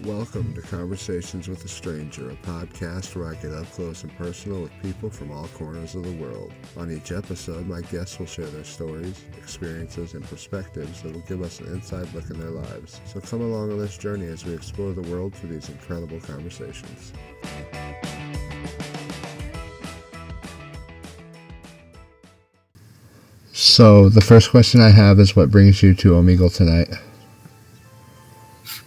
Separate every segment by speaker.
Speaker 1: Welcome to Conversations with a Stranger, a podcast where I get up close and personal with people from all corners of the world. On each episode, my guests will share their stories, experiences, and perspectives that will give us an inside look in their lives. So come along on this journey as we explore the world through these incredible conversations. So the first question I have is, what brings you to Omegle tonight?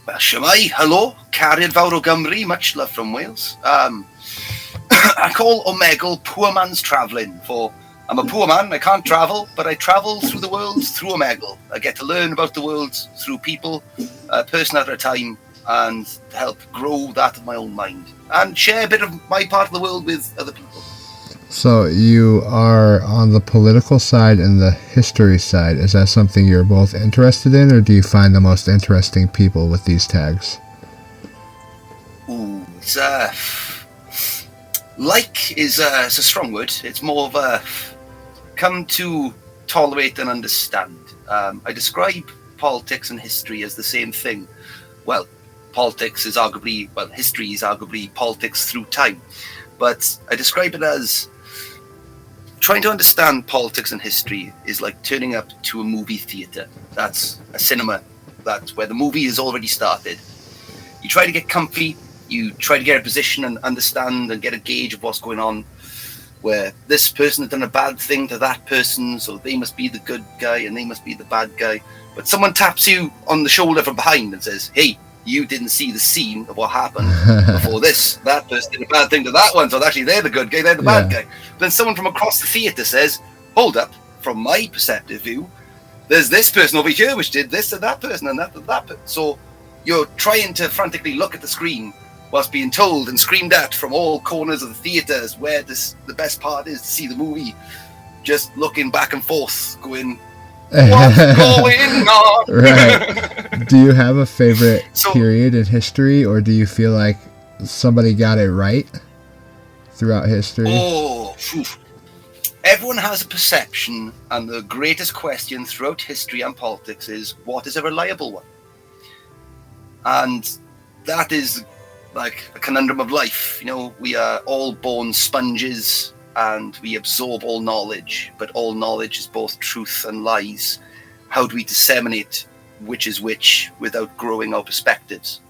Speaker 2: Well, Shemai, hello, Candid fawr o Gymru, much love from Wales. I call Omegle poor man's travelling, for I'm a poor man, I can't travel, but I travel through the world through Omegle. I get to learn about the world through people, a person at a time, and help grow that of my own mind, and share a bit of my part of the world with other people.
Speaker 1: So you are on the political side and the history side. Is that something you're both interested in, or do you find the most interesting people with these tags?
Speaker 2: Ooh, it's like is a strong word. It's more of a come to tolerate and understand. I describe politics and history as the same thing. Well, history is arguably politics through time. But I describe it as trying to understand politics and history is like turning up to a movie theatre. That's a cinema. That's where the movie is already started. You try to get comfy. You try to get a position and understand and get a gauge of what's going on, where this person has done a bad thing to that person, so they must be the good guy and they must be the bad guy. But someone taps you on the shoulder from behind and says, hey, you didn't see the scene of what happened before this. That person did a bad thing to that one, so actually they're the good guy, they're the bad guy. Then someone from across the theatre says, hold up, from my perceptive view, there's this person over here which did this to that person and that to that person. So you're trying to frantically look at the screen whilst being told and screamed at from all corners of the theatres where the best part is to see the movie, just looking back and forth, going, what's going on?
Speaker 1: Right. Do you have a favorite period in history, or do you feel like somebody got it right throughout history?
Speaker 2: Oh, everyone has a perception, and the greatest question throughout history and politics is, what is a reliable one? And that is like a conundrum of life. You know, we are all born sponges, and we absorb all knowledge, but all knowledge is both truth and lies. How do we disseminate which is which without growing our perspectives?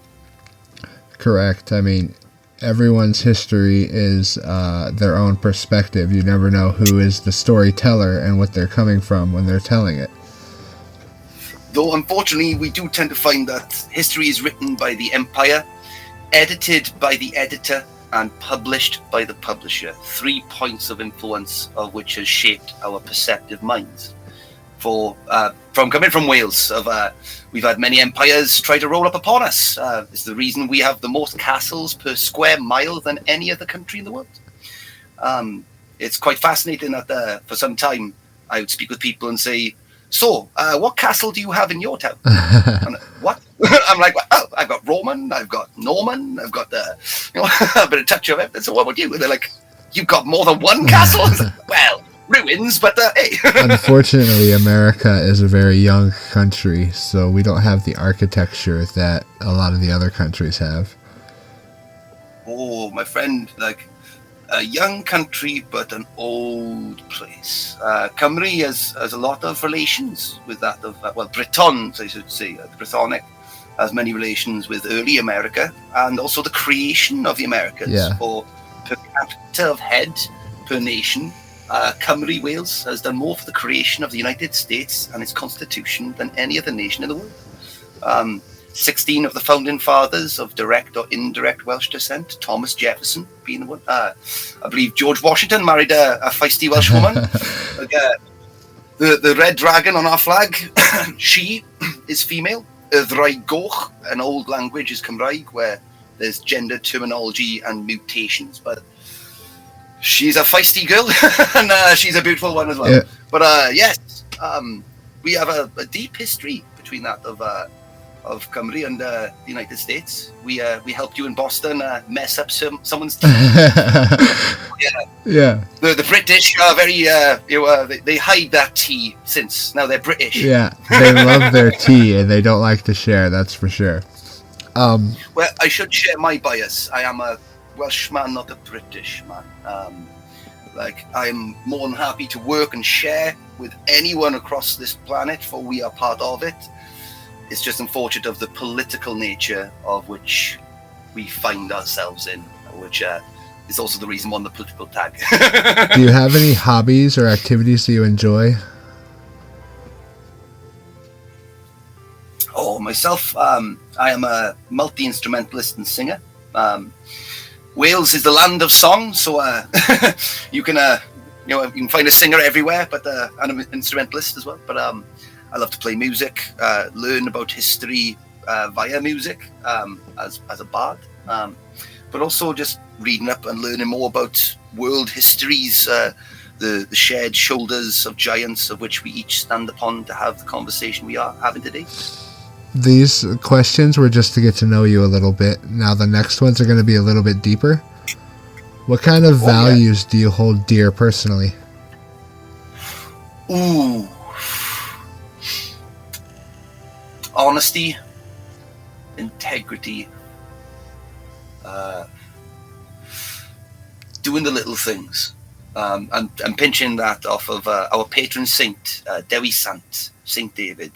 Speaker 1: Correct. I mean, everyone's history is their own perspective. You never know who is the storyteller and what they're coming from when they're telling it.
Speaker 2: Though, unfortunately, we do tend to find that history is written by the empire, edited by the editor, and published by the publisher. 3 points of influence of which has shaped our perceptive minds. From coming from Wales, we've had many empires try to roll up upon us. It's the reason we have the most castles per square mile than any other country in the world. It's quite fascinating that for some time I would speak with people and say, so, what castle do you have in your town? And, what? I'm like, oh, I've got Roman, I've got Norman, I've got a bit of touch of everything. So what would you? And they're like, you've got more than one castle? Like, well, ruins, but hey.
Speaker 1: Unfortunately, America is a very young country, so we don't have the architecture that a lot of the other countries have.
Speaker 2: Oh, my friend, like, a young country, but an old place. Cymru has a lot of relations with that of, Britons, I should say. The Brythonic has many relations with early America, and also the creation of the Americas.
Speaker 1: Yeah.
Speaker 2: Or per capita of head per nation, Cymru, Wales, has done more for the creation of the United States and its constitution than any other nation in the world. 16 of the founding fathers of direct or indirect Welsh descent, Thomas Jefferson being the one. I believe George Washington married a feisty Welsh woman. The red dragon on our flag, she is female. Y Ddraig Goch, an old language, is Cymraeg, where there's gender terminology and mutations. But she's a feisty girl, and she's a beautiful one as well. Yeah. But yes, we have a deep history between that of Cymru and the United States. We helped you in Boston mess up someone's teeth.
Speaker 1: Yeah.
Speaker 2: The British are very they hide that tea since now they're British.
Speaker 1: Yeah, they love their tea and they don't like to share. That's for sure.
Speaker 2: Well, I should share my bias. I am a Welshman, not a British man. I'm more than happy to work and share with anyone across this planet, for we are part of it. It's just unfortunate of the political nature of which we find ourselves in, which is also the reason on the political tag.
Speaker 1: Do you have any hobbies or activities that you enjoy?
Speaker 2: Oh, myself, I am a multi-instrumentalist and singer. Wales is the land of song, so you can find a singer everywhere, but and an instrumentalist as well. But I love to play music, learn about history via music as a bard, but also just reading up and learning more about world histories, the shared shoulders of giants of which we each stand upon to have the conversation we are having today.
Speaker 1: These questions were just to get to know you a little bit. Now the next ones are going to be a little bit deeper. What kind of values do you hold dear personally?
Speaker 2: Ooh. Honesty, integrity, doing the little things. I'm pinching that off of our patron saint, Dewi Sant, Saint David.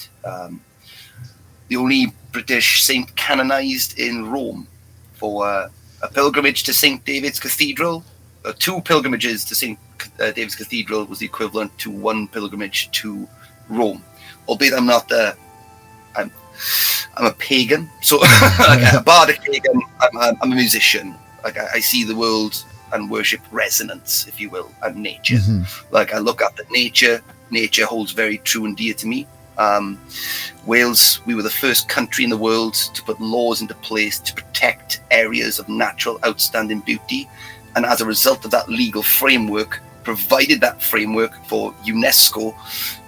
Speaker 2: The only British saint canonized in Rome for a pilgrimage to St. David's Cathedral. 2 pilgrimages to St. David's Cathedral was the equivalent to 1 pilgrimage to Rome. Albeit I'm not I'm a pagan, so like a bardic pagan. I'm a musician. Like I see the world and worship resonance, if you will, and nature. Mm-hmm. Like I look up at nature. Nature holds very true and dear to me. Wales, we were the first country in the world to put laws into place to protect areas of natural outstanding beauty, and as a result of that legal framework, provided that framework for UNESCO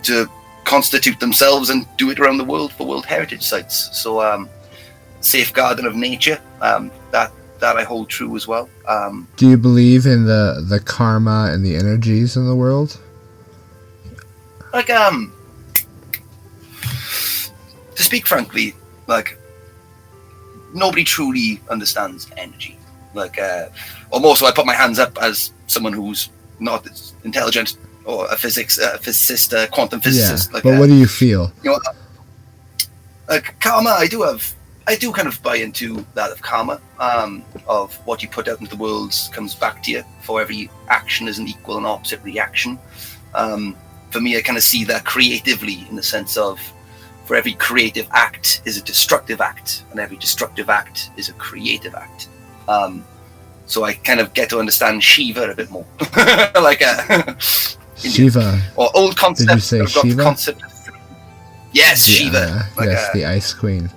Speaker 2: to constitute themselves and do it around the world for World Heritage Sites. So safeguarding of nature, that I hold true as well.
Speaker 1: Do you believe in the karma and the energies in the world?
Speaker 2: Like to speak frankly, like nobody truly understands energy. Like, or more so, I put my hands up as someone who's not intelligent or a physicist, a quantum physicist.
Speaker 1: Yeah, like, but what do you feel?
Speaker 2: Like karma, I do kind of buy into that of karma, of what you put out into the world comes back to you. For every action is an equal and opposite reaction. For me, I kind of see that creatively in the sense of, for every creative act is a destructive act, and every destructive act is a creative act. So I kind of get to understand Shiva a bit more. Like
Speaker 1: Shiva.
Speaker 2: Or old concept.
Speaker 1: Did you say Shiva?
Speaker 2: Concept. Yes,
Speaker 1: yeah,
Speaker 2: Shiva. Like,
Speaker 1: yes, the Ice Queen.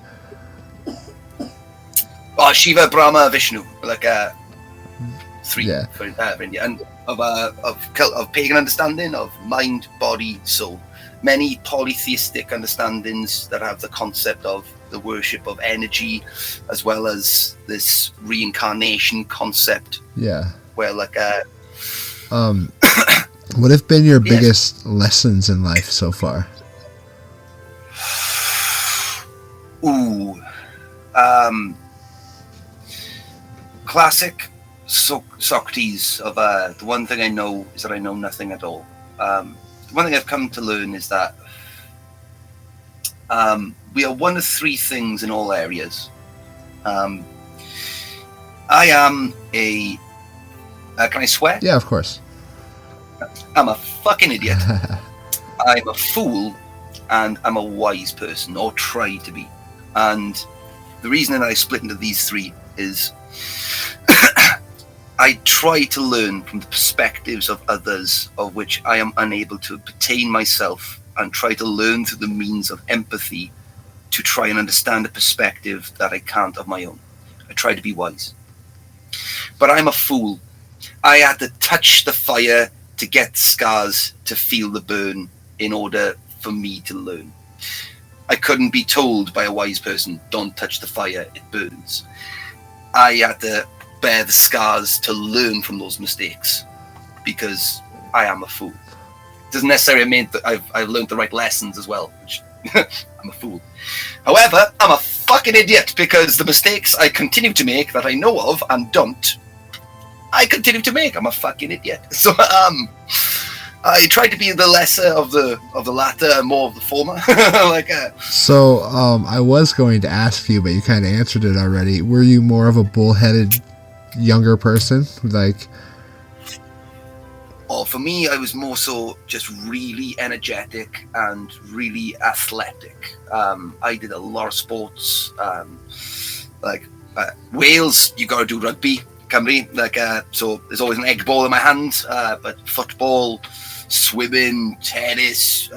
Speaker 2: Oh, Shiva, Brahma, Vishnu. Like 3
Speaker 1: yeah.
Speaker 2: For India. And of pagan understanding of mind, body, soul. Many polytheistic understandings that have the concept of the worship of energy, as well as this reincarnation concept.
Speaker 1: Yeah.
Speaker 2: Where like
Speaker 1: what have been your biggest lessons in life so far?
Speaker 2: Ooh. Classic Socrates of the one thing I know is that I know nothing at all. The one thing I've come to learn is that we are one of 3 things in all areas. I am a... can I swear?
Speaker 1: Yeah, of course.
Speaker 2: I'm a fucking idiot. I'm a fool, and I'm a wise person, or try to be. And the reason that I split into these 3 is I try to learn from the perspectives of others of which I am unable to pertain myself, and try to learn through the means of empathy to try and understand a perspective that I can't of my own. I try to be wise. But I'm a fool. I had to touch the fire to get scars to feel the burn in order for me to learn. I couldn't be told by a wise person, don't touch the fire, it burns. I had to bear the scars to learn from those mistakes, because I am a fool. Doesn't necessarily mean that I've learned the right lessons as well, which I'm a fool. However, I'm a fucking idiot, because the mistakes I continue to make that I know of and don't, I continue to make. I'm a fucking idiot. So I try to be the lesser of the latter and more of the former.
Speaker 1: So I was going to ask you, but you kind of answered it already. Were you more of a bullheaded younger person? Like,
Speaker 2: for me, I was more so just really energetic and really athletic. I did a lot of sports. Wales, you got to do rugby. Cymru, so there's always an egg ball in my hand. But football, swimming, tennis,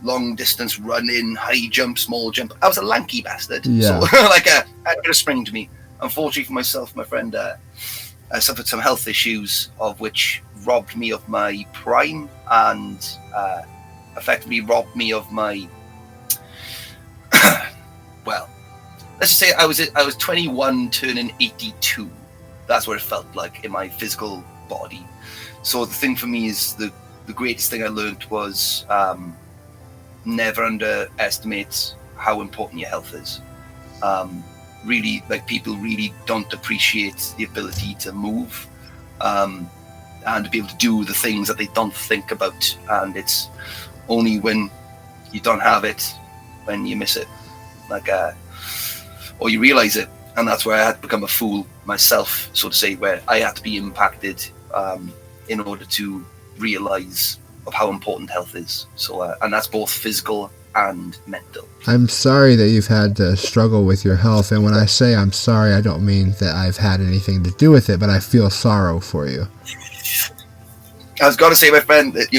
Speaker 2: long distance running, high jump, small jump. I was a lanky bastard.
Speaker 1: Yeah.
Speaker 2: So I had a bit of spring to me. Unfortunately for myself, my friend, I suffered some health issues, of which robbed me of my prime and effectively robbed me of my well, let's just say I was 21 turning 82. That's what it felt like in my physical body. So the thing for me is the greatest thing I learned was never underestimate how important your health is. Really, people really don't appreciate the ability to move and to be able to do the things that they don't think about. And it's only when you don't have it when you miss it, or you realize it. And that's where I had to become a fool myself, so to say, where I had to be impacted in order to realize of how important health is. So, and that's both physical and mental.
Speaker 1: I'm sorry that you've had to struggle with your health, and when I say I'm sorry, I don't mean that I've had anything to do with it, but I feel sorrow for you.
Speaker 2: I was going to say, my friend, that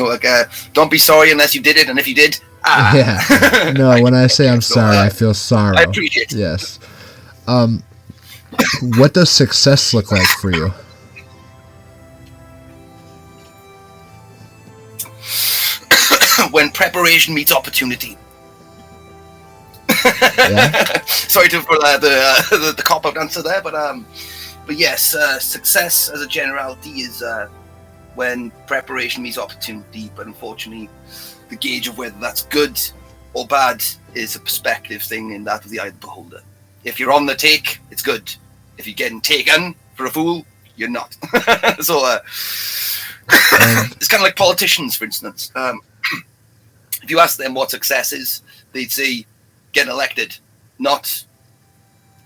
Speaker 2: don't be sorry unless you did it, and if you did,
Speaker 1: yeah. No, when I say I'm sorry, I feel sorrow.
Speaker 2: I appreciate it.
Speaker 1: Yes. What does success look like for you?
Speaker 2: When preparation meets opportunity.
Speaker 1: Yeah.
Speaker 2: Sorry for the cop-out answer there, but yes, success as a generality is when preparation meets opportunity. But unfortunately, the gauge of whether that's good or bad is a perspective thing, and that of the eye of the beholder. If you're on the take, it's good. If you're getting taken for a fool, you're not. So it's kind of like politicians, for instance. If you ask them what success is, they'd say getting elected, not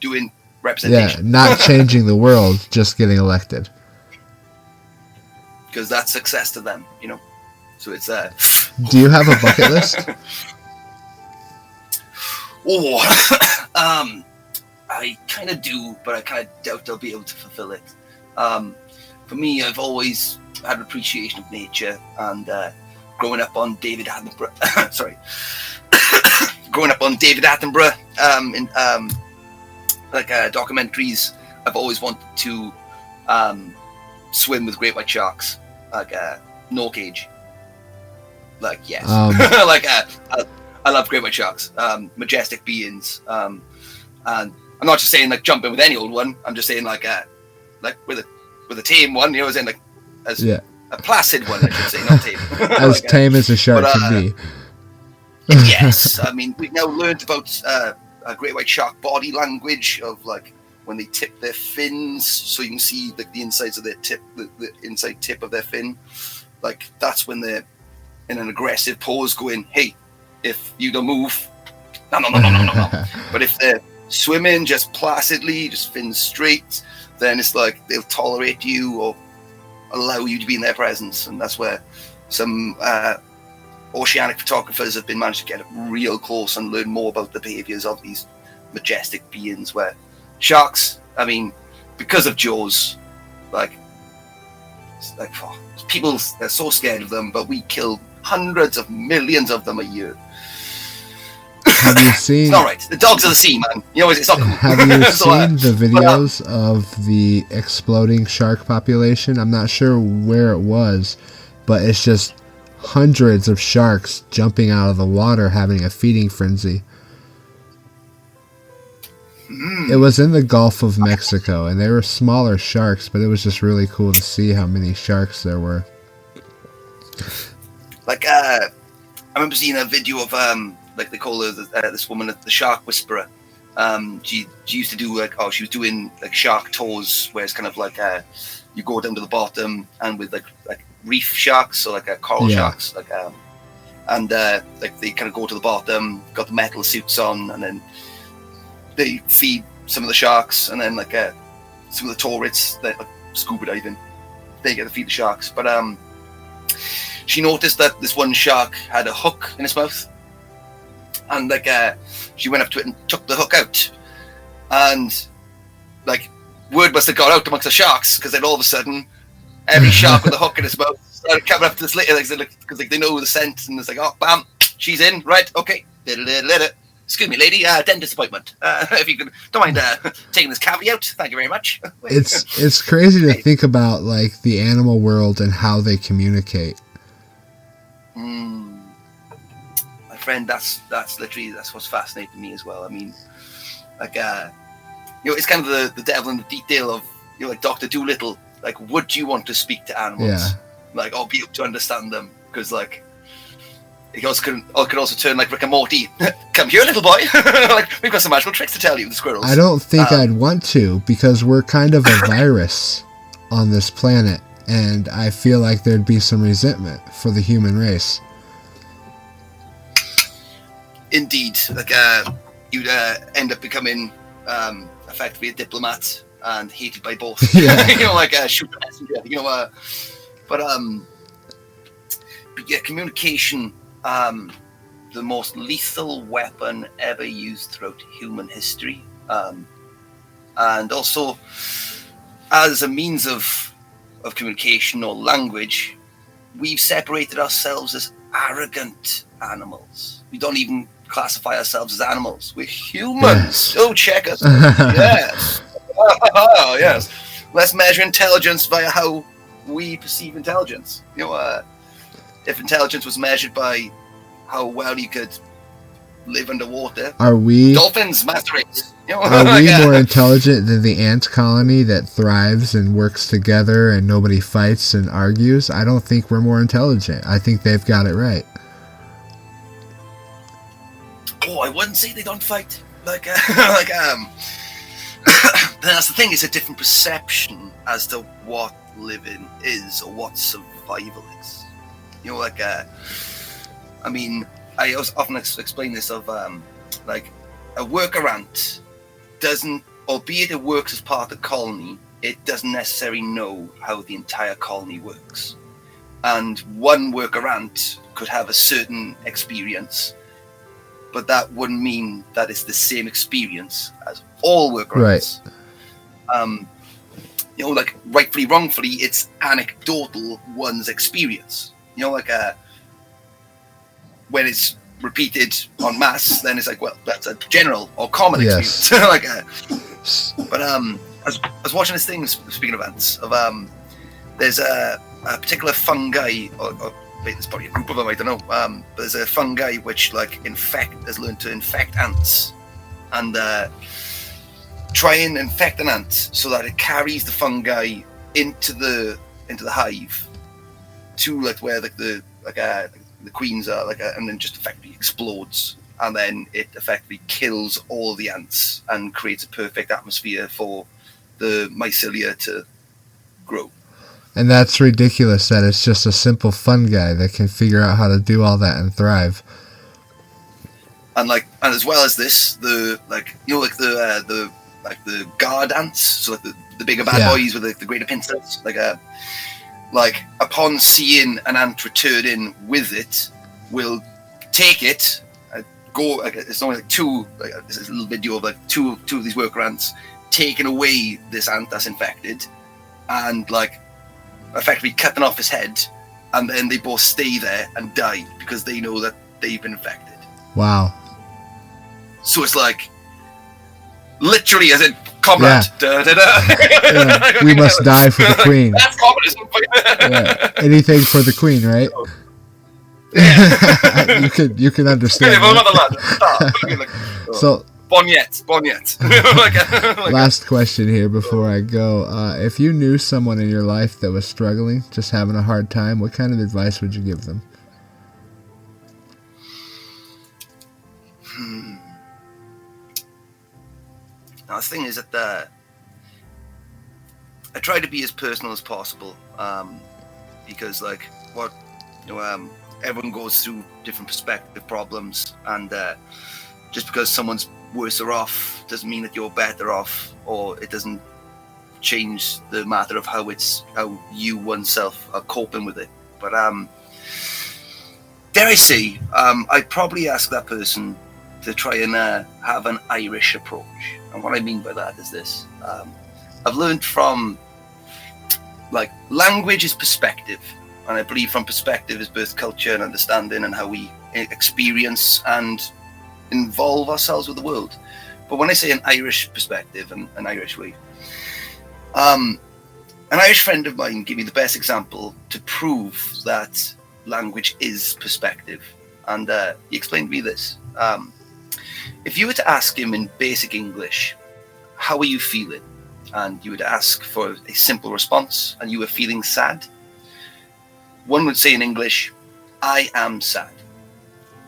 Speaker 2: doing representation.
Speaker 1: Yeah, not changing the world, just getting elected.
Speaker 2: Because that's success to them, So it's
Speaker 1: Do you have a bucket list?
Speaker 2: I kind of do, but I kind of doubt I'll be able to fulfill it. For me, I've always had an appreciation of nature, and growing up on David Attenborough, sorry, growing up on David Attenborough in documentaries, I've always wanted to swim with great white sharks, no cage. Yes, I love great white sharks, majestic beings, and I'm not just saying jump in with any old one. I'm just saying with a tame one, as in a placid one, I should say, not tame.
Speaker 1: As tame as a shark can be.
Speaker 2: Yes, I mean, we've now learned about a great white shark body language of when they tip their fins, so you can see the insides of their tip, the inside tip of their fin. That's when they're in an aggressive pose, going, "Hey, if you don't move, no." But if they're swimming just placidly, just fins straight, then it's they'll tolerate you or allow you to be in their presence. And that's where some oceanic photographers have been managed to get real close and learn more about the behaviors of these majestic beings, where sharks, I mean, because of Jaws, people, they're so scared of them, but we kill hundreds of millions of them a year.
Speaker 1: Have you seen?
Speaker 2: It's all right. The dogs of the sea, man. It's not cool.
Speaker 1: Have you seen the videos of the exploding shark population? I'm not sure where it was, but it's just hundreds of sharks jumping out of the water, having a feeding frenzy. It was in the Gulf of Mexico, and they were smaller sharks, but it was just really cool to see how many sharks there were.
Speaker 2: I remember seeing a video of they call her this woman the shark whisperer, She used to do she was doing like shark tours, where it's kind of like you go down to the bottom, and with like reef sharks, so like coral sharks, and like they kind of go to the bottom, got the metal suits on, and then they feed some of the sharks, and then like some of the tourists that like scuba diving, they get to feed the sharks. But she noticed that this one shark had a hook in its mouth, and like she went up to it and took the hook out, and like word must have got out amongst the sharks, because then all of a sudden every shark with a hook in its mouth started coming up to this lady, because like, they know the scent, and it's like, oh, bam, she's in, right, okay, excuse me, lady, dentist appointment. If you don't mind taking this cavity out, thank you very much.
Speaker 1: It's crazy to think about like the animal world and how they communicate.
Speaker 2: My friend, that's literally what's fascinating me as well. I mean, like it's kind of the devil in the detail of like Dr. Dolittle. Like, would you want to speak to animals?
Speaker 1: Yeah.
Speaker 2: Like, or be able to understand them? Because like it also could also turn like Rick and Morty. Come here, little boy. Like, we've got some magical tricks to tell you, the squirrels.
Speaker 1: I don't think I'd want to, because we're kind of a virus on this planet, and I feel like there'd be some resentment for the human race.
Speaker 2: Indeed, like you'd end up becoming effectively a diplomat and hated by both.
Speaker 1: Yeah.
Speaker 2: You know, like shoot the messenger. You know, but yeah, communication. The most lethal weapon ever used throughout human history, and also as a means of communication or language, we've separated ourselves as arrogant animals. We don't even classify ourselves as animals. We're humans.
Speaker 1: Yes.
Speaker 2: Oh, check us. Yes. Oh, yes. Let's measure intelligence via how we perceive intelligence. You know, if intelligence was measured by how well you could live underwater,
Speaker 1: are we
Speaker 2: dolphins, master race. You know,
Speaker 1: are we more intelligent than the ant colony that thrives and works together and nobody fights and argues? I don't think we're more intelligent. I think they've got it right.
Speaker 2: Oh, I wouldn't say they don't fight. Like, that's the thing. It's a different perception as to what living is or what survival is. You know, like, I mean, I often explain this of, like, a worker ant doesn't, albeit it works as part of the colony, it doesn't necessarily know how the entire colony works. And one worker ant could have a certain experience, but that wouldn't mean that it's the same experience as all worker ants. You know, like, rightfully, wrongfully, it's anecdotal one's experience. You know, like, when it's repeated en masse, then it's like, well, that's a general or common experience. Like, but I was watching this thing, speaking of ants, of there's a particular fungi, or there's probably a group of them, I don't know, but there's a fungi which like has learned to infect ants, and try and infect an ant so that it carries the fungi into the hive to like where the queens are, and then just effectively explodes, and then it effectively kills all the ants and creates a perfect atmosphere for the mycelia to grow.
Speaker 1: And that's ridiculous that it's just a simple fungi that can figure out how to do all that and thrive.
Speaker 2: And as well as this, the guard ants, so like the bigger bad boys with the greater pincers, like upon seeing an ant returning with it, will take it, go. Like, it's only like two. Like, this is a little video of like two of these worker ants taking away this ant that's infected, and like effectively cutting off his head, and then they both stay there and die because they know that they've been infected.
Speaker 1: Wow.
Speaker 2: So it's like literally as in comrade.
Speaker 1: Yeah. Yeah. We must die for the queen.
Speaker 2: That's communism.
Speaker 1: Yeah. Anything for the queen, right?
Speaker 2: Yeah.
Speaker 1: you can understand. So
Speaker 2: Bonnet.
Speaker 1: Last question here before I go. If you knew someone in your life that was struggling, just having a hard time, what kind of advice would you give them?
Speaker 2: Now, the thing is that I try to be as personal as possible, because like everyone goes through different perspective problems, and just because someone's worse off doesn't mean that you're better off, or it doesn't change the matter of how you oneself are coping with it. But dare I say, I'd probably ask that person to try and have an Irish approach. And what I mean by that is this: I've learned from, like, language is perspective, and I believe from perspective is both culture and understanding and how we experience and involve ourselves with the world. But when I say an Irish perspective and an Irish way, an Irish friend of mine gave me the best example to prove that language is perspective. And he explained to me this. If you were to ask him in basic English, how are you feeling? And you would ask for a simple response, and you were feeling sad, one would say in English, I am sad.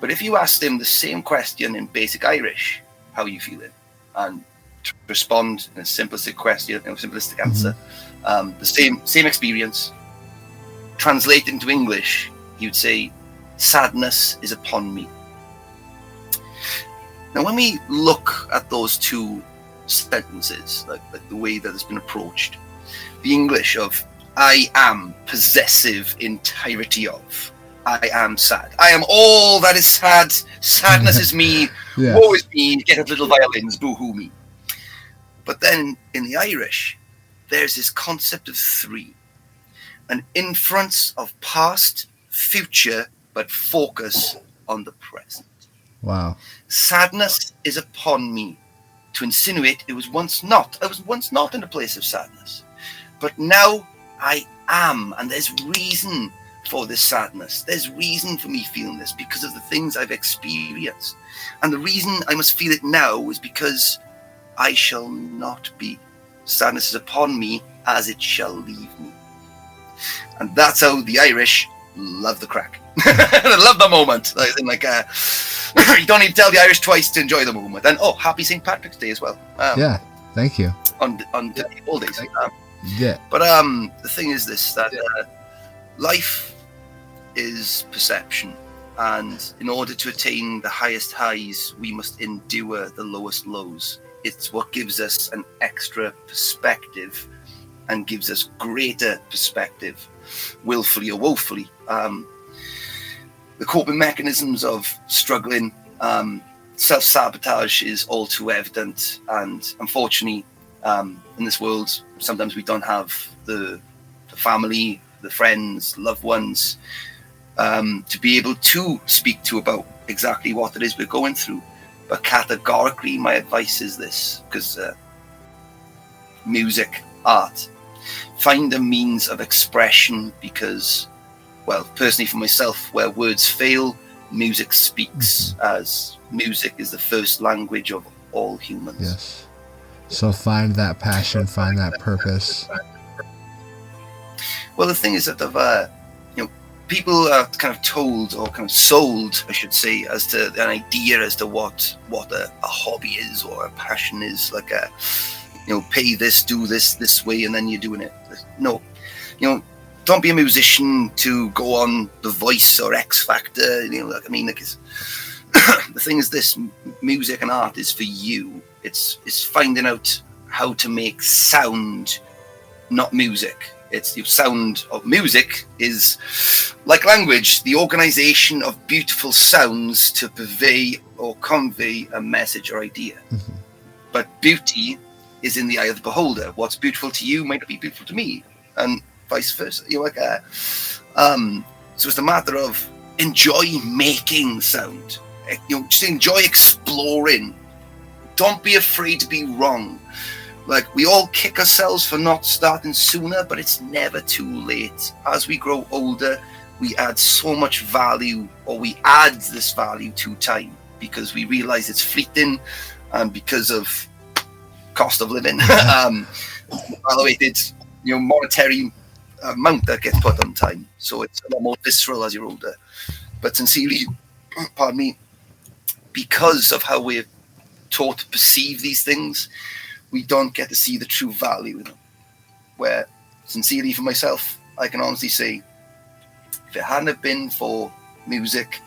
Speaker 2: But if you asked him the same question in basic Irish, how are you feeling? And to respond in a simplistic question, a simplistic answer, the same experience, translate into English, he would say, sadness is upon me. Now, when we look at those two sentences, like the way that it's been approached, the English of I am possessive entirety of, I am sad, I am all that is sad, sadness is me,
Speaker 1: Yes.
Speaker 2: woe is me, get up little violins, boo-hoo me. But then in the Irish, there's this concept of three, an inference of past, future, but focus on the present.
Speaker 1: Wow.
Speaker 2: Sadness is upon me, to insinuate I was once not in a place of sadness, but now I am, and there's reason for this sadness. There's reason for me feeling this because of the things I've experienced, and the reason I must feel it now is because I shall not be. Sadness is upon me as it shall leave me. And that's how the Irish love the crack. They love the moment. You don't need to tell the Irish twice to enjoy the moment. And happy St. Patrick's Day as well.
Speaker 1: Yeah, thank you.
Speaker 2: On all days.
Speaker 1: Yeah.
Speaker 2: But the thing is this, that life is perception, and in order to attain the highest highs, we must endure the lowest lows. It's what gives us an extra perspective and gives us greater perspective, willfully or woefully. The coping mechanisms of struggling, self-sabotage is all too evident, and unfortunately, in this world, sometimes we don't have the family, the friends, loved ones, to be able to speak to about exactly what it is we're going through. But categorically, my advice is this, because music, art, find a means of expression, because, well, personally for myself, where words fail, music speaks, as music is the first language of all humans.
Speaker 1: Yes. So find that passion, find that purpose.
Speaker 2: Well, the thing is that people are kind of told, or kind of sold, I should say, as to an idea as to what a hobby is or a passion is. Like pay this, do this way, and then you're doing it. No, don't be a musician to go on The Voice or X Factor. The thing is this: music and art is for you. It's finding out how to make sound, not music. It's the sound of music is like language, the organization of beautiful sounds to purvey or convey a message or idea. Mm-hmm. But beauty is in the eye of the beholder. What's beautiful to you might not be beautiful to me, and vice versa. So it's a matter of enjoy making sound. Just enjoy exploring. Don't be afraid to be wrong. Like, we all kick ourselves for not starting sooner, but it's never too late. As we grow older, we add so much value, or we add this value to time, because we realize it's fleeting, and because of cost of living, elevated, monetary amount that gets put on time. So it's a lot more visceral as you're older. But sincerely, pardon me, because of how we're taught to perceive these things, we don't get to see the true value in them. Where, sincerely for myself, I can honestly say, if it hadn't have been for music,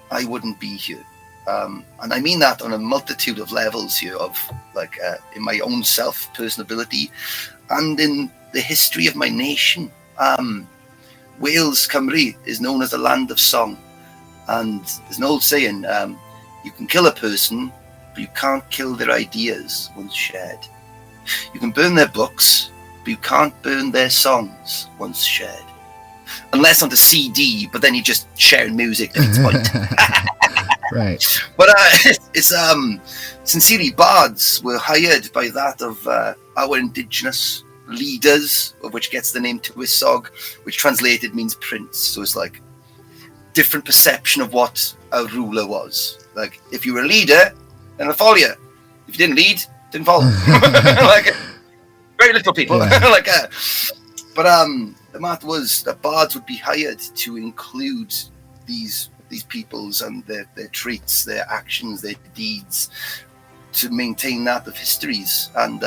Speaker 2: I wouldn't be here. And I mean that on a multitude of levels here, of like in my own self, personability, and in the history of my nation. Wales, Cymru, is known as the land of song. And there's an old saying, you can kill a person, but you can't kill their ideas once shared. You can burn their books, but you can't burn their songs once shared. Unless on the CD, but then you just share music at its point.
Speaker 1: Right.
Speaker 2: But it's sincerely, bards were hired by that of our indigenous leaders, of which gets the name Tywysog, which translated means prince. So it's like different perception of what a ruler was. Like if you were a leader, then I'll follow you. If you didn't lead, didn't follow. Like very little people. Yeah. But the matter was that bards would be hired to include these peoples and their traits, their actions, their deeds, to maintain that of histories. And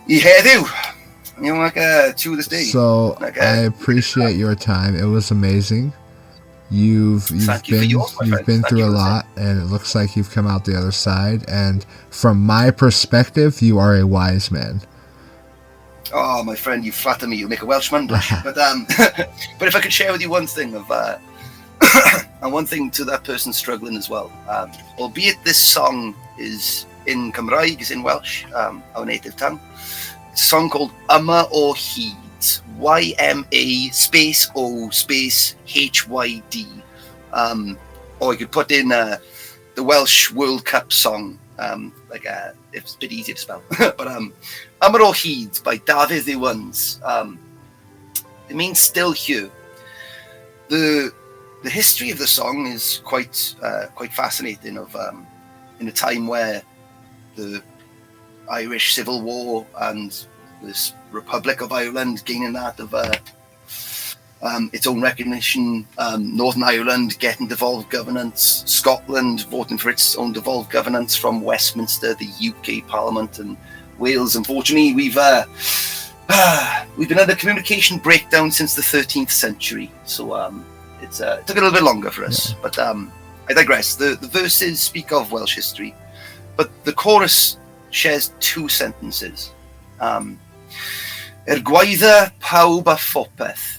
Speaker 2: you know, like to this day.
Speaker 1: So
Speaker 2: like,
Speaker 1: I appreciate your time. It was amazing. You've been through a lot, and it looks like you've come out the other side. And from my perspective, you are a wise man.
Speaker 2: Oh, my friend, you flatter me. You make a Welshman blush. But but if I could share with you one thing of, and one thing to that person struggling as well, albeit this song is in Cymraeg, is in Welsh, our native tongue. It's a song called Yma o Hyd, YMA space O space HYD. Or you could put in the Welsh World Cup song, it's a bit easier to spell. But Yma o Hyd by Dafydd Iwans. It means still here. The history of the song is quite fascinating. Of in a time where the Irish Civil War and this Republic of Ireland gaining that of its own recognition, Northern Ireland getting devolved governance, Scotland voting for its own devolved governance from Westminster, the UK Parliament, and Wales. Unfortunately, we've been under communication breakdown since the 13th century, so it took a little bit longer for us. Yeah. But I digress. The verses speak of Welsh history, but the chorus shares two sentences. Gwaedda pawb a phopeth.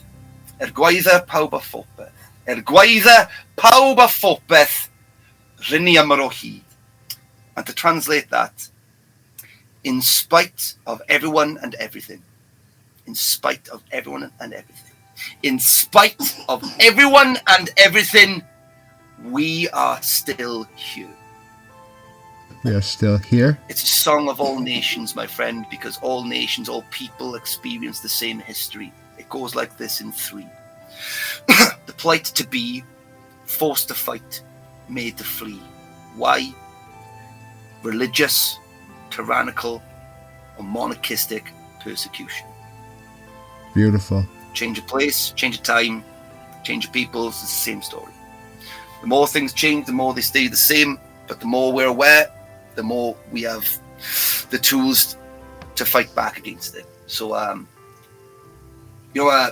Speaker 2: Gwaedda pawb a phopeth. Gwaedda pawb a phopeth. Rinni Yma o Hyd. And to translate that, in spite of everyone and everything. In spite of everyone and everything. In spite of everyone and everything, we are still here.
Speaker 1: We are still here.
Speaker 2: It's a song of all nations, my friend, because all nations, all people experience the same history. It goes like this in 3. The plight to be, forced to fight, made to flee. Why? Religious, tyrannical, or monarchistic persecution.
Speaker 1: Beautiful.
Speaker 2: Change of place, change of time, change of people, it's the same story. The more things change, the more they stay the same, but the more we're aware, the more we have the tools to fight back against it. So,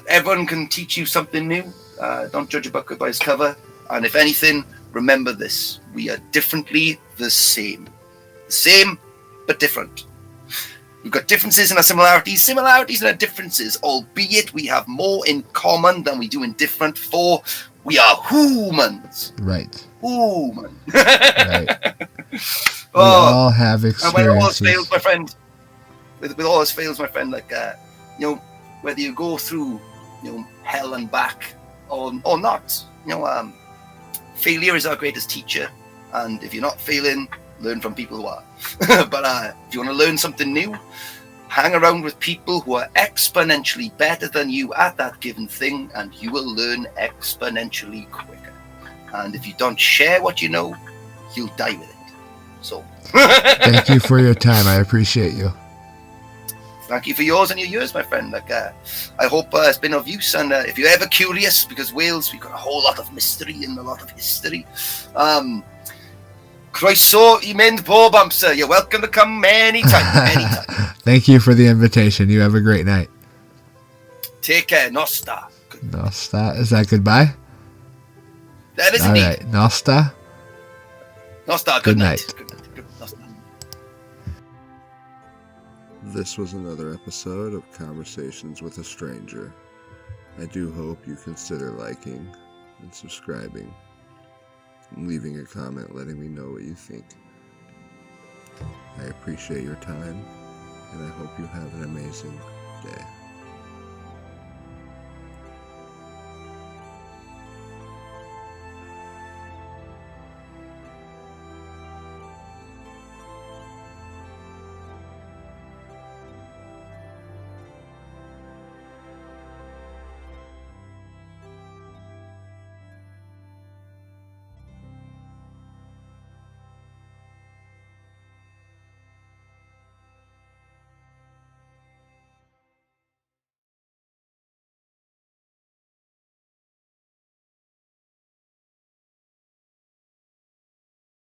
Speaker 2: everyone can teach you something new. Don't judge a book by its cover. And if anything, remember this. We are differently the same. The same, but different. We've got differences in our similarities in our differences, albeit we have more in common than we do in different, for we are humans.
Speaker 1: Right.
Speaker 2: Human.
Speaker 1: Right. We all have experiences.
Speaker 2: And when all else fails, my friend, with all else fails, my friend, like, whether you go through, hell and back or not, failure is our greatest teacher. And if you're not failing, learn from people who are. But if you want to learn something new, hang around with people who are exponentially better than you at that given thing, and you will learn exponentially quicker. And if you don't share what you know, you'll die with it. So
Speaker 1: thank you for your time. I appreciate you.
Speaker 2: Thank you for yours and your years, my friend. Like, I hope it's been of use. And if you're ever curious, because Wales, we've got a whole lot of mystery and a lot of history. Croeso I mynd bob amser. You're welcome to come anytime.
Speaker 1: Thank you for the invitation. You have a great night.
Speaker 2: Take care. Nosta.
Speaker 1: Nosta. Is that goodbye?
Speaker 2: That is
Speaker 1: All
Speaker 2: indeed.
Speaker 1: right. Nosta.
Speaker 2: Nosta. Good night.
Speaker 1: Good night.
Speaker 2: Good Nosta.
Speaker 1: This was another episode of Conversations with a Stranger. I do hope you consider liking and subscribing and leaving a comment letting me know what you think. I appreciate your time, and I hope you have an amazing day.